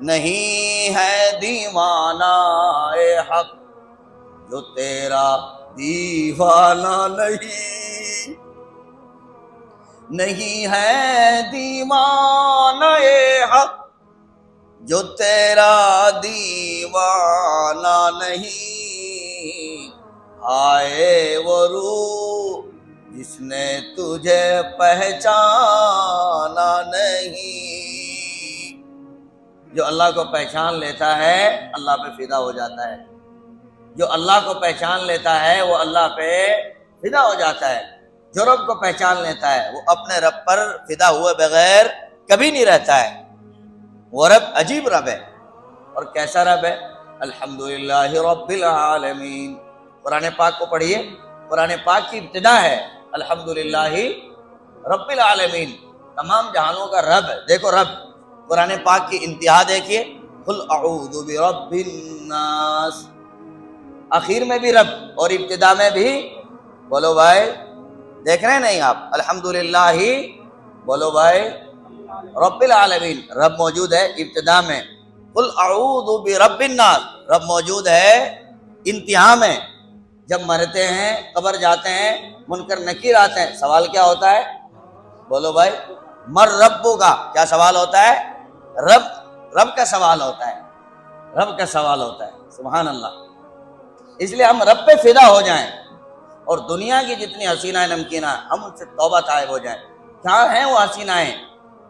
نہیں ہے دیوانہ اے حق جو تیرا دیوانہ نہیں، نہیں ہے دیوانہ اے حق جو تیرا دیوانہ نہیں، آئے وہ روح جس نے تجھے پہچانا نہیں۔ جو اللہ کو پہچان لیتا ہے اللہ پہ فدا ہو جاتا ہے، جو اللہ کو پہچان لیتا ہے وہ اللہ پہ فدا ہو جاتا ہے، جو رب کو پہچان لیتا ہے وہ اپنے رب پر فدا ہوئے بغیر کبھی نہیں رہتا ہے۔ وہ رب عجیب رب ہے، اور کیسا رب ہے؟ الحمدللہ رب العالمین۔ قرآن پاک کو پڑھیے، قرآن پاک کی ابتدا ہے الحمدللہ رب العالمین، تمام جہانوں کا رب ہے۔ دیکھو رب، قرآن پاک کی انتہا دیکھیے، قل اعوذ برب الناس، آخر میں بھی رب اور ابتدا میں بھی۔ بولو بھائی، دیکھ رہے ہیں نہیں آپ؟ الحمدللہ بولو بھائی رب العالمین، رب موجود ہے ابتدا میں۔ قل اعوذ برب الناس، رب موجود ہے انتہا میں۔ جب مرتے ہیں، قبر جاتے ہیں، منکر نکیر آتے ہیں، سوال کیا ہوتا ہے؟ بولو بھائی، مر ربو کا کیا سوال ہوتا ہے؟ رب کا سوال ہوتا ہے، رب کا سوال ہوتا ہے۔ سبحان اللہ۔ اس لیے ہم رب پہ فدا ہو جائیں، اور دنیا کی جتنی حسینہ نمکینہ ہم ان سے توبہ طائب ہو جائیں۔ کیا ہیں وہ حسینائیں؟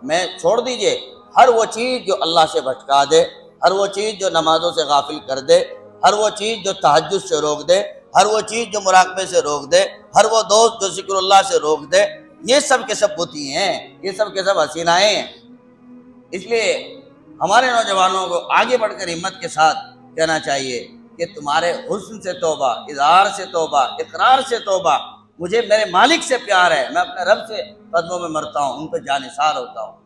میں چھوڑ دیجئے ہر وہ چیز جو اللہ سے بھٹکا دے، ہر وہ چیز جو نمازوں سے غافل کر دے، ہر وہ چیز جو تہجد سے روک دے، ہر وہ چیز جو مراقبے سے روک دے، ہر وہ دوست جو ذکر اللہ سے روک دے، یہ سب کے سب بتی ہیں، یہ سب کے سب حسینائیں ہیں۔ اس لیے ہمارے نوجوانوں کو آگے بڑھ کر ہمت کے ساتھ کہنا چاہیے کہ تمہارے حسن سے توبہ، اظہار سے توبہ، اقرار سے توبہ، مجھے میرے مالک سے پیار ہے، میں اپنے رب سے قدموں میں مرتا ہوں، ان پہ جانثار ہوتا ہوں۔